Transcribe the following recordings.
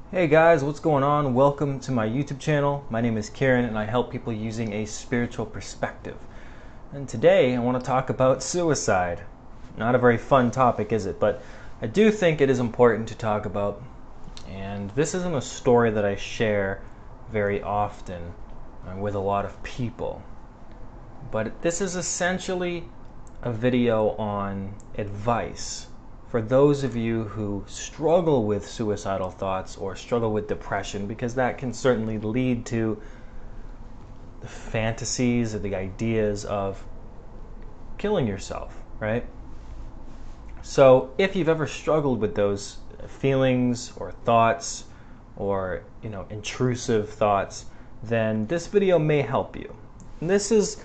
Hey guys, what's going on? Welcome to my YouTube channel. My name is Kieran and I help people using a spiritual perspective. And today I want to talk about suicide. Not a very fun topic, is it? But I do think it is important to talk about. And this isn't a story that I share very often with a lot of people. But this is essentially a video on advice for those of you who struggle with suicidal thoughts or struggle with depression, because that can certainly lead to the fantasies or the ideas of killing yourself, right? So if you've ever struggled with those feelings or thoughts or, intrusive thoughts, then this video may help you. And this is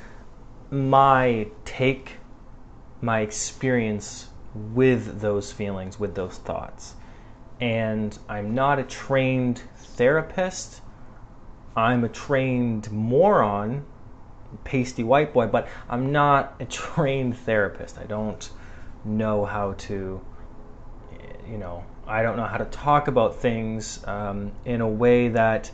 my take, my experience with those feelings, with those thoughts. And I'm not a trained therapist. I'm a trained moron, pasty white boy, but I'm not a trained therapist. I don't know how to, I don't know how to talk about things in a way that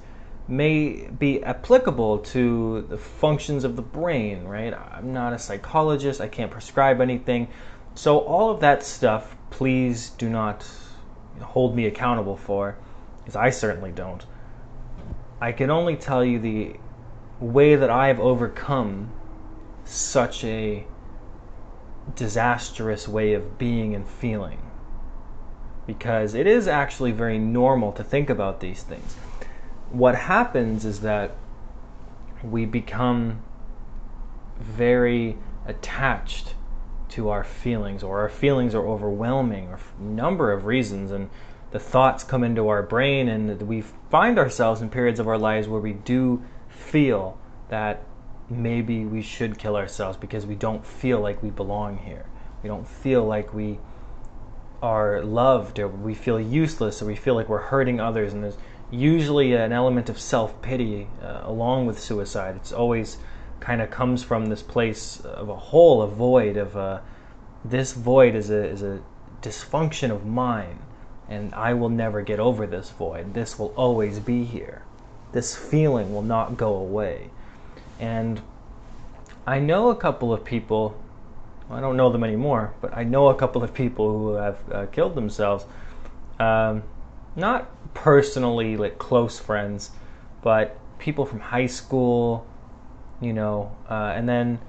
may be applicable to the functions of the brain, right? I'm not a psychologist. I can't prescribe anything. So all of that stuff, please do not hold me accountable for, because I certainly don't. I can only tell you the way that I've overcome such a disastrous way of being and feeling. Because it is actually very normal to think about these things. What happens is that we become very attached to our feelings, or our feelings are overwhelming, or a number of reasons, and the thoughts come into our brain, and we find ourselves in periods of our lives where we do feel that maybe we should kill ourselves because we don't feel like we belong here. We don't feel like we are loved, or we feel useless, or we feel like we're hurting others, and there's usually an element of self-pity along with suicide. It's always kind of comes from this place of a hole, a void of this void is a dysfunction of mine, and I will never get over this void. This will always be here. This feeling will not go away. And I know a couple of people, I don't know them anymore, but I know a couple of people who have killed themselves. Not personally, like close friends, but people from high school, and then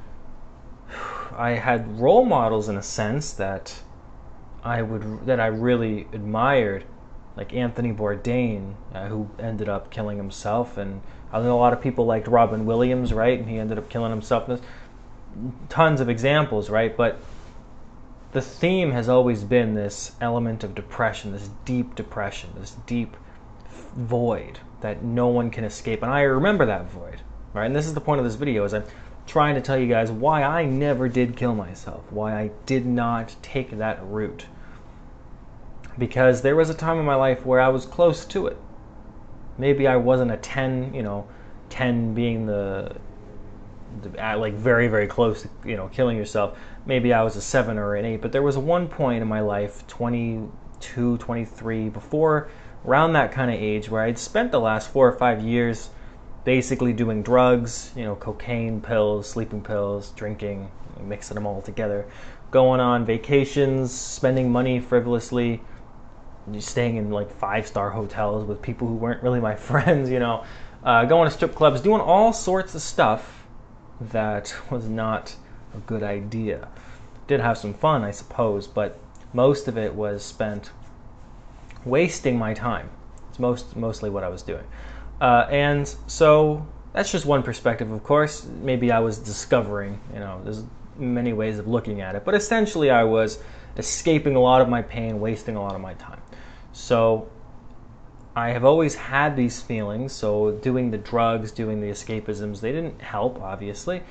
I had role models in a sense that I really admired, like Anthony Bourdain, who ended up killing himself, and I know a lot of people liked Robin Williams, right? And he ended up killing himself. There's tons of examples, right? But the theme has always been this element of depression, this deep void that no one can escape, and I remember that void. Right, and this is the point of this video, is I'm trying to tell you guys why I never did kill myself, why I did not take that route. Because there was a time in my life where I was close to it. Maybe I wasn't a 10, 10 being the like very, very close to, killing yourself. Maybe I was a 7 or an 8, but there was one point in my life, 22, 23, before, around that kind of age, where I'd spent the last 4 or 5 years basically doing drugs, cocaine, pills, sleeping pills, drinking, mixing them all together, going on vacations, spending money frivolously, staying in like 5-star hotels with people who weren't really my friends, going to strip clubs, doing all sorts of stuff that was not a good idea. Did have some fun, I suppose, but most of it was spent wasting my time. It's mostly what I was doing. And so that's just one perspective, of course. Maybe I was discovering, there's many ways of looking at it. But essentially I was escaping a lot of my pain, wasting a lot of my time. So I have always had these feelings. So doing the drugs, doing the escapisms, they didn't help, obviously.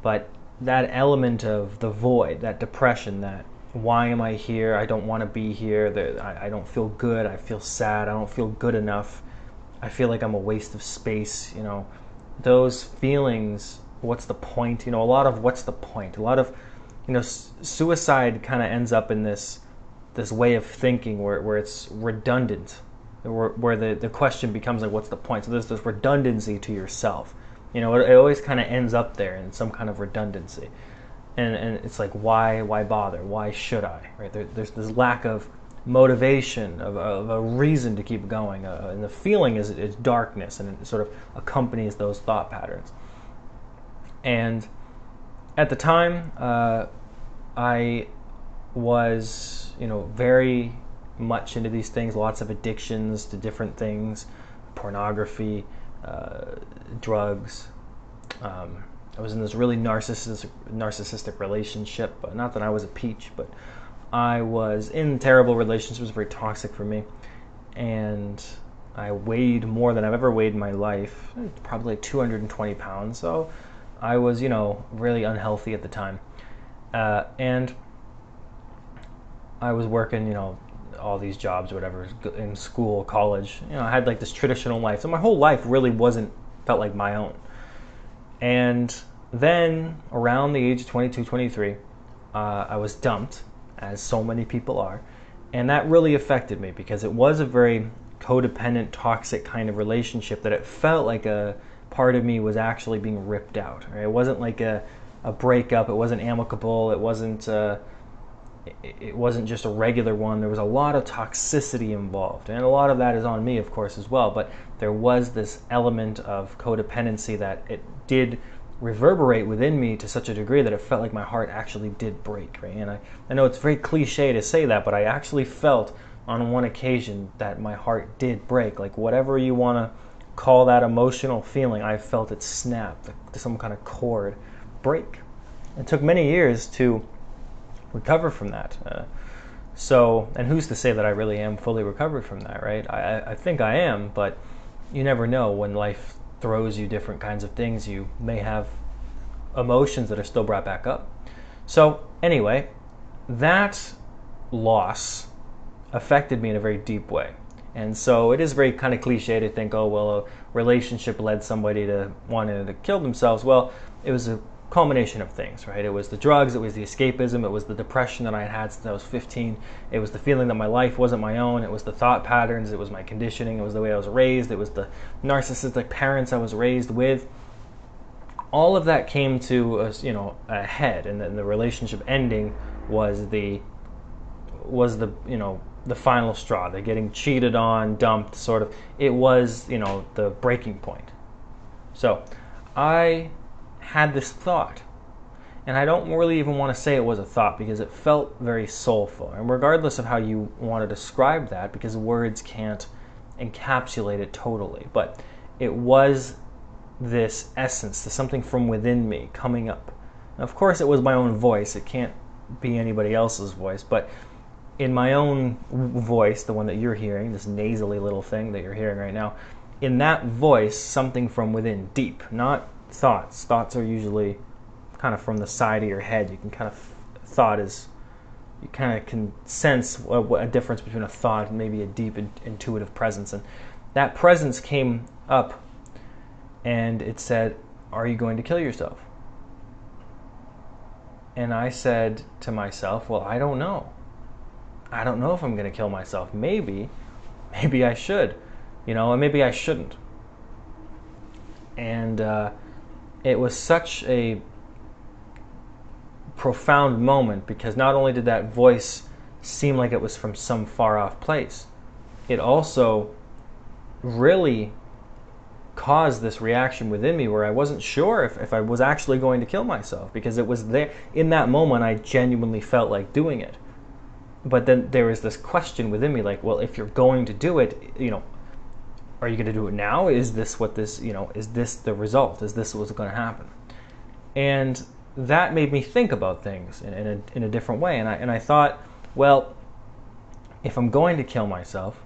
But that element of the void, that depression, that why am I here? I don't want to be here. I don't feel good. I feel sad. I don't feel good enough. I feel like I'm a waste of space, those feelings. What's the point? A lot of what's the point? A lot of, suicide kind of ends up in this way of thinking where it's redundant. where the question becomes like, what's the point? So there's this redundancy to yourself. You know, it always kind of ends up there in some kind of redundancy. And it's like, why bother? Why should I? Right? There's this lack of motivation, of a reason to keep going, and the feeling is darkness, and it sort of accompanies those thought patterns. And at the time, I was, very much into these things, lots of addictions to different things, pornography, drugs. I was in this really narcissistic relationship, but not that I was a peach, but I was in terrible relationships. It was very toxic for me, and I weighed more than I've ever weighed in my life, probably like 220 pounds, so I was, really unhealthy at the time, and I was working, all these jobs or whatever, in school, college. I had like this traditional life, so my whole life really felt like my own. And then around the age of 22, 23, I was dumped, as so many people are. And that really affected me because it was a very codependent, toxic kind of relationship that it felt like a part of me was actually being ripped out. Right? It wasn't like a breakup. It wasn't amicable. It wasn't just a regular one. There was a lot of toxicity involved. And a lot of that is on me, of course, as well. But there was this element of codependency that it did reverberate within me to such a degree that it felt like my heart actually did break. Right? And I know it's very cliche to say that, but I actually felt on one occasion that my heart did break. Like whatever you want to call that emotional feeling, I felt it snap, some kind of cord break. It took many years to recover from that. And who's to say that I really am fully recovered from that, right? I think I am, but you never know. When life throws you different kinds of things, you may have emotions that are still brought back up. So anyway, that loss affected me in a very deep way. And so it is very kind of cliche to think, oh, well, a relationship led somebody to wanting to kill themselves. Well, it was a culmination of things, right? It was the drugs, it was the escapism, it was the depression that I had since I was 15, it was the feeling that my life wasn't my own, it was the thought patterns, it was my conditioning, it was the way I was raised, it was the narcissistic parents I was raised with. All of that came to a head, and the relationship ending was the final straw, the getting cheated on, dumped, sort of. It was, the breaking point. So I had this thought, and I don't really even want to say it was a thought because it felt very soulful. And regardless of how you want to describe that, because words can't encapsulate it totally, but it was this essence, something from within me coming up. Now, of course, it was my own voice. It can't be anybody else's voice, but in my own voice, the one that you're hearing, this nasally little thing that you're hearing right now, in that voice, something from within, deep, not thoughts. Thoughts are usually kind of from the side of your head. You can kind of, you kind of can sense a difference between a thought and maybe a deep intuitive presence. And that presence came up and it said, are you going to kill yourself? And I said to myself, well, I don't know. I don't know if I'm going to kill myself. Maybe I should, and maybe I shouldn't. And it was such a profound moment because not only did that voice seem like it was from some far off place, it also really caused this reaction within me where I wasn't sure if I was actually going to kill myself, because it was there. In that moment, I genuinely felt like doing it. But then there was this question within me like, well, if you're going to do it, are you going to do it now? Is this what this, is this the result? Is this what's going to happen? And that made me think about things in a different way. And I thought, well, if I'm going to kill myself,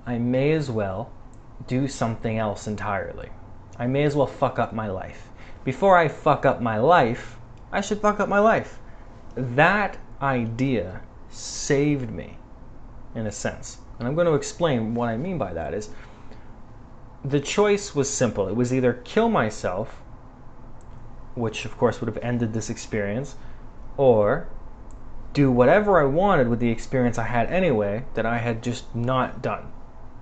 I may as well do something else entirely. I may as well fuck up my life. Before I fuck up my life, I should fuck up my life. That idea saved me, in a sense. And I'm going to explain what I mean by that. Is the choice was simple. It was either kill myself, which of course would have ended this experience, or do whatever I wanted with the experience I had anyway that I had just not done.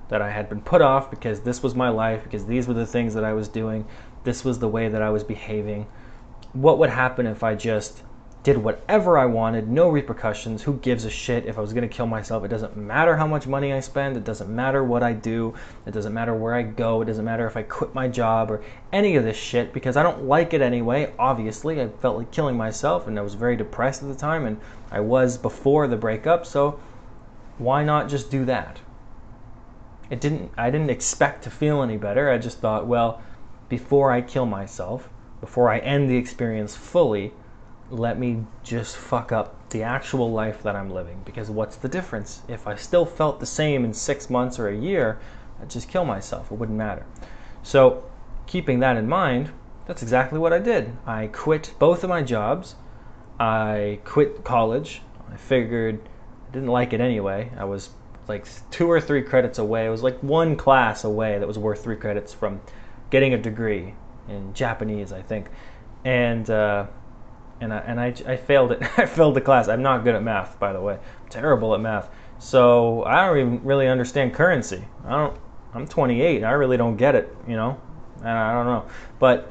that I had been put off because this was my life, because these were the things that I was doing, this was the way that I was behaving. What would happen if I just did whatever I wanted, no repercussions? Who gives a shit if I was going to kill myself? It doesn't matter how much money I spend. It doesn't matter what I do. It doesn't matter where I go. It doesn't matter if I quit my job or any of this shit, because I don't like it anyway. Obviously, I felt like killing myself, and I was very depressed at the time, and I was before the breakup, so why not just do that? I didn't expect to feel any better. I just thought, well, before I kill myself, before I end the experience fully, let me just fuck up the actual life that I'm living. Because what's the difference? If I still felt the same in 6 months or a year, I'd just kill myself. It wouldn't matter. So keeping that in mind, that's exactly what I did. I quit both of my jobs. I quit college. I figured I didn't like it anyway. I was like 2 or 3 credits away. It was like one class away that was worth 3 credits from getting a degree in Japanese, I think. And I failed it. I failed the class. I'm not good at math, by the way. I'm terrible at math. So I don't even really understand currency. I'm 28. I really don't get it, you know? I don't know. But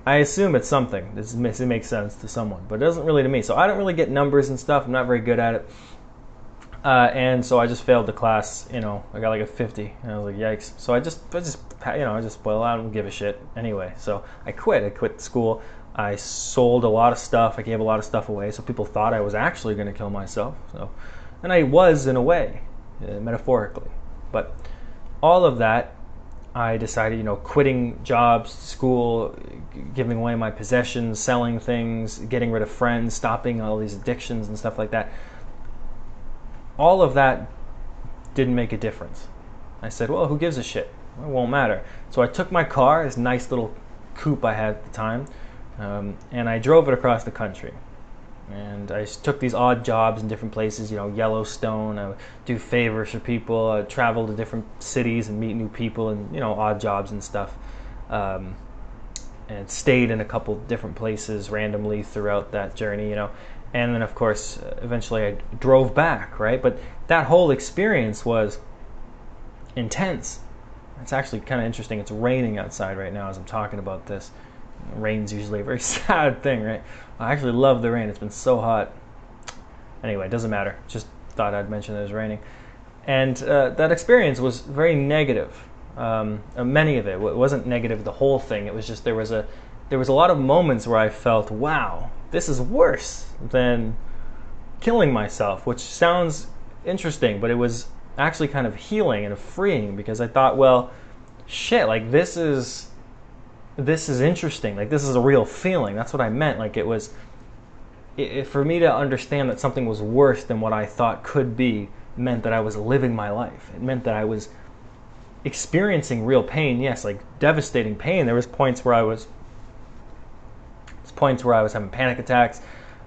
I assume it's something. It makes sense to someone, but it doesn't really to me. So I don't really get numbers and stuff. I'm not very good at it. And so I just failed the class, you know, I got like a 50, and I was like, yikes. So I just, well, I don't give a shit anyway. So I quit school. I sold a lot of stuff. I gave a lot of stuff away. So people thought I was actually going to kill myself. So, and I was in a way, metaphorically. But all of that, I decided, you know, quitting jobs, school, giving away my possessions, selling things, getting rid of friends, stopping all these addictions and stuff like that. All of that didn't make a difference. I said, well, who gives a shit? It won't matter. So I took my car, this nice little coupe I had at the time, and I drove it across the country. And I took these odd jobs in different places, you know, Yellowstone. I would do favors for people. I would travel to different cities and meet new people, and, you know, odd jobs and stuff. And stayed in a couple different places randomly throughout that journey, you know. And then, of course, eventually I drove back, right? But that whole experience was intense. It's actually kind of interesting. It's raining outside right now as I'm talking about this. Rain's usually a very sad thing, right? I actually love the rain. It's been so hot. Anyway, it doesn't matter. Just thought I'd mention that it was raining. And that experience was very negative. Many of it. It wasn't negative, the whole thing. It was just there was a lot of moments where I felt, wow, this is worse than killing myself, which sounds interesting, but it was actually kind of healing and freeing, because I thought, well, shit, like this is interesting. Like, this is a real feeling. That's what I meant. Like, it was for me to understand that something was worse than what I thought could be meant that I was living my life. It meant that I was experiencing real pain. Yes, like devastating pain. There was points where I was having panic attacks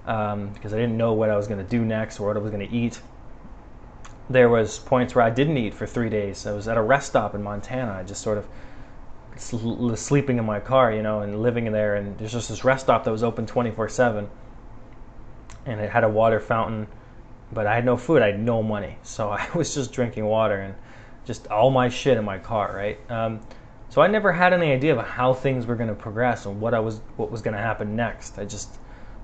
because I didn't know what I was going to do next or what I was going to eat. There was points where I didn't eat for 3 days. I was at a rest stop in Montana. I just sort of sleeping in my car, you know, and living in there. And there's just this rest stop that was open 24/7, and it had a water fountain, but I had no food. I had no money, so I was just drinking water and just all my shit in my car, right? So I never had any idea of how things were going to progress and what was going to happen next. I just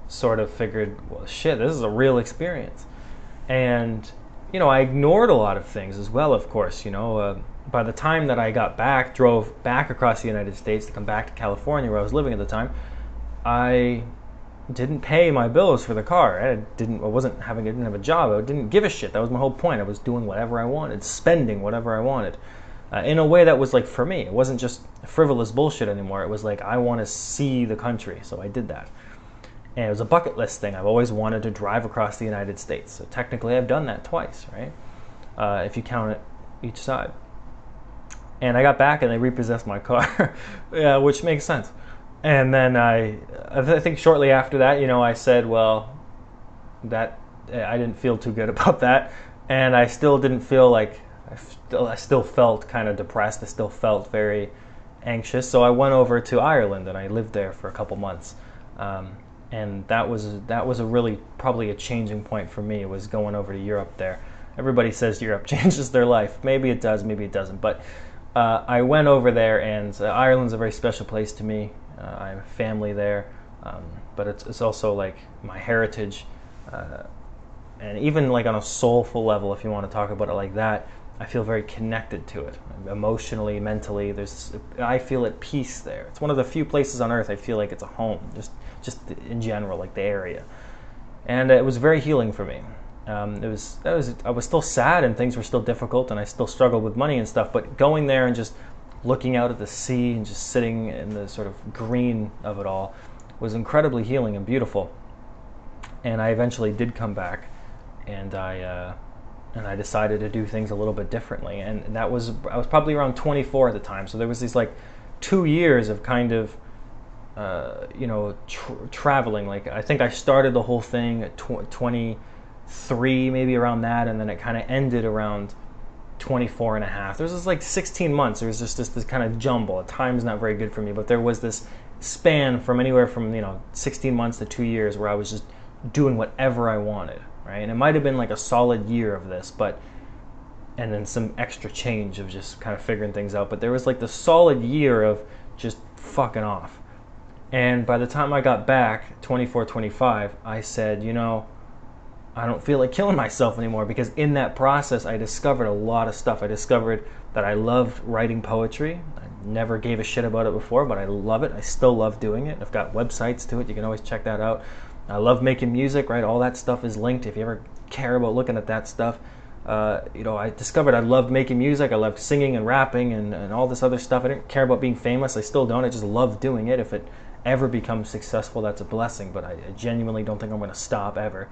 sort of figured, well, shit, this is a real experience. And, you know, I ignored a lot of things as well, of course. You know, by the time that I got back, drove back across the United States to come back to California where I was living at the time, I didn't pay my bills for the car. I didn't have a job. I didn't give a shit. That was my whole point. I was doing whatever I wanted, spending whatever I wanted. In a way that was like for me. It wasn't just frivolous bullshit anymore. It was like, I want to see the country, so I did that. And it was a bucket list thing. I've always wanted to drive across the United States. So technically I've done that twice, right? If you count it each side. And I got back and they repossessed my car, yeah, which makes sense. And then I think shortly after that, you know, I said, well, that I didn't feel too good about that. And I still didn't feel like, I still felt kind of depressed. I still felt very anxious. So I went over to Ireland and I lived there for a couple months. And that was a really probably a changing point for me, was going over to Europe there. everybody says Europe changes their life. Maybe it does, maybe it doesn't. But I went over there, and Ireland's a very special place to me. I have family there, but it's also like my heritage. And even like on a soulful level, if you want to talk about it like that, I feel very connected to it, emotionally, mentally. I feel at peace there. It's one of the few places on earth I feel like it's a home, just in general, like the area. And it was very healing for me. I was still sad, and things were still difficult, and I still struggled with money and stuff. But going there and just looking out at the sea and just sitting in the sort of green of it all was incredibly healing and beautiful. And I eventually did come back, and I decided to do things a little bit differently. And I was probably around 24 at the time, so there was these like 2 years of kind of traveling. Like I think I started the whole thing at 23, maybe around that, and then it kind of ended around 24 and a half. There was this like 16 months. There was just this kind of jumble. Time's not very good for me, but there was this span from anywhere from 16 months to 2 years where I was just doing whatever I wanted, right? And it might have been like a solid year of this, and then some extra change of just kind of figuring things out. But there was like the solid year of just fucking off. And by the time I got back, 24, 25, I said, I don't feel like killing myself anymore, because in that process, I discovered a lot of stuff. I discovered that I loved writing poetry. I never gave a shit about it before, but I love it. I still love doing it. I've got websites to it. You can always check that out. I love making music, right? All that stuff is linked. If you ever care about looking at that stuff, I discovered I loved making music. I loved singing and rapping and all this other stuff. I didn't care about being famous. I still don't. I just love doing it. If it ever becomes successful, that's a blessing, but I genuinely don't think I'm going to stop ever.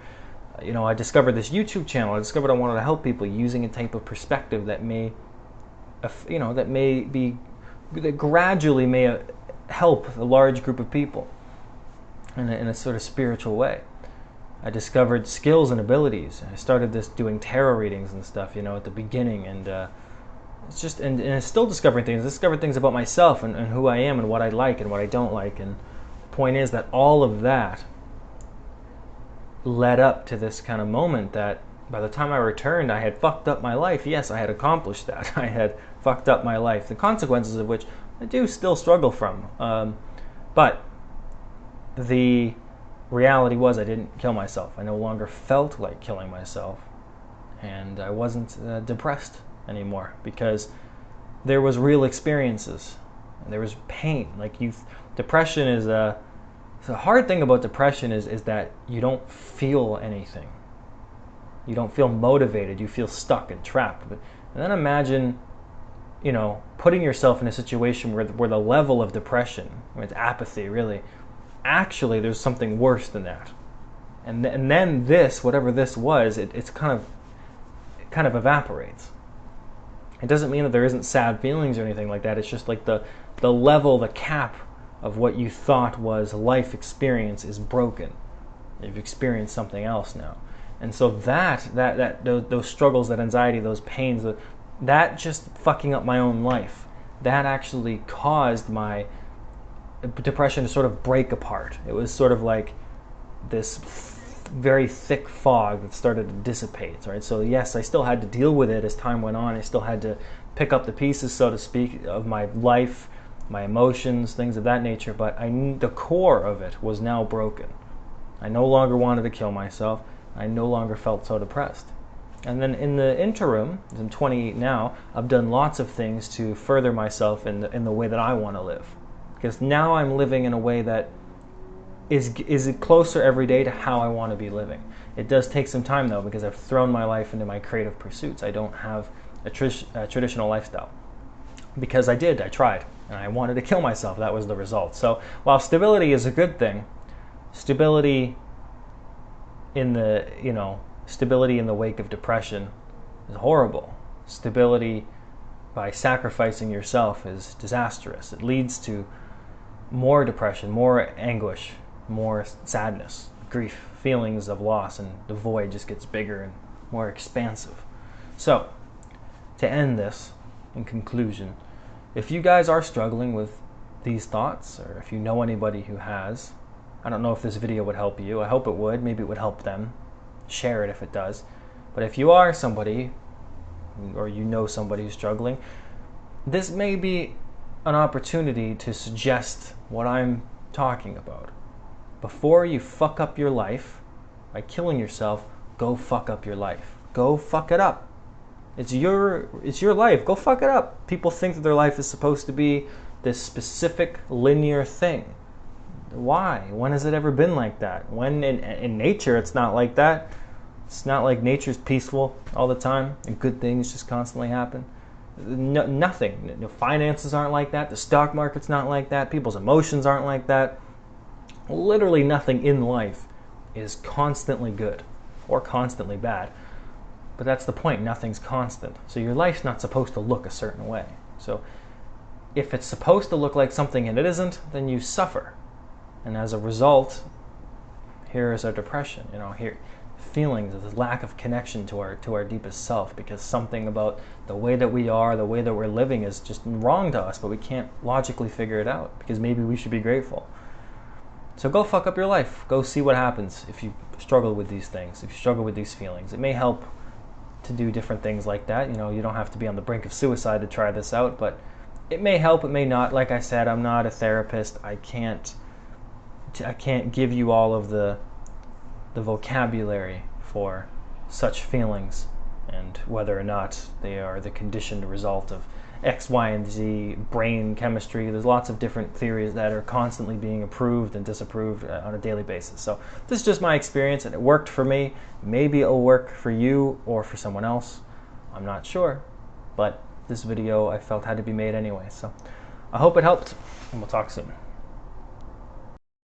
I discovered this YouTube channel. I discovered I wanted to help people using a type of perspective that that gradually may help a large group of people in a sort of spiritual way. I discovered skills and abilities. I started doing tarot readings and stuff, at the beginning, and it's just and it's still discovering things. I discovered things about myself and who I am and what I like and what I don't like. And the point is that all of that led up to this kind of moment that by the time I returned, I had fucked up my life. Yes, I had accomplished that. I had fucked up my life, the consequences of which I do still struggle from. But the reality was I didn't kill myself. I no longer felt like killing myself, and I wasn't depressed anymore, because there was real experiences and there was pain. Depression is the hard thing about depression is that you don't feel anything. You don't feel motivated. You feel stuck and trapped. And then imagine, putting yourself in a situation where the level of depression, it's apathy, really. Actually, there's something worse than that. And then this, whatever this was, it kind of evaporates. It doesn't mean that there isn't sad feelings or anything like that. It's just like the level, the cap of what you thought was life experience is broken. You've experienced something else now. And so those struggles, that anxiety, those pains, that just fucking up my own life, that actually caused my depression to sort of break apart. It was sort of like this very thick fog that started to dissipate, right? So yes, I still had to deal with it as time went on. I still had to pick up the pieces, so to speak, of my life, my emotions, things of that nature, but the core of it was now broken. I no longer wanted to kill myself. I no longer felt so depressed. And then in the interim, I'm 28 now, I've done lots of things to further myself in the way that I want to live. Because now I'm living in a way that is closer every day to how I want to be living. It does take some time, though, because I've thrown my life into my creative pursuits. I don't have a traditional lifestyle. Because I tried, and I wanted to kill myself. That was the result. So while stability is a good thing, stability in the wake of depression is horrible. Stability by sacrificing yourself is disastrous. It leads to more depression, more anguish, more sadness, grief, feelings of loss, and the void just gets bigger and more expansive. So, to end this, in conclusion, if you guys are struggling with these thoughts, or if you know anybody who has, I don't know if this video would help you. I hope it would. Maybe it would help them. Share it if it does. But if you are somebody, or you know somebody who's struggling, this may be an opportunity to suggest what I'm talking about. Before you fuck up your life by killing yourself, go fuck up your life. Go fuck it up. It's your life. Go fuck it up. People think that their life is supposed to be this specific linear thing. Why? When has it ever been like that? When in nature it's not like that. It's not like nature's peaceful all the time and good things just constantly happen. No, nothing. No, finances aren't like that. The stock market's not like that. People's emotions aren't like that. Literally nothing in life is constantly good or constantly bad. But that's the point. Nothing's constant. So your life's not supposed to look a certain way. So if it's supposed to look like something and it isn't, then you suffer. And as a result, here is our depression. Here feelings of this lack of connection to our deepest self, because something about the way that we are, the way that we're living is just wrong to us, but we can't logically figure it out because maybe we should be grateful. So go fuck up your life. Go see what happens if you struggle with these things, if you struggle with these feelings. It may help to do different things like that. You don't have to be on the brink of suicide to try this out, but it may help, it may not. Like I said, I'm not a therapist. I can't give you all of the vocabulary for such feelings and whether or not they are the conditioned result of X, Y, and Z brain chemistry. There's lots of different theories that are constantly being approved and disapproved on a daily basis. So this is just my experience, and it worked for me. Maybe it'll work for you or for someone else. I'm not sure, but this video I felt had to be made anyway. So I hope it helped, and we'll talk soon.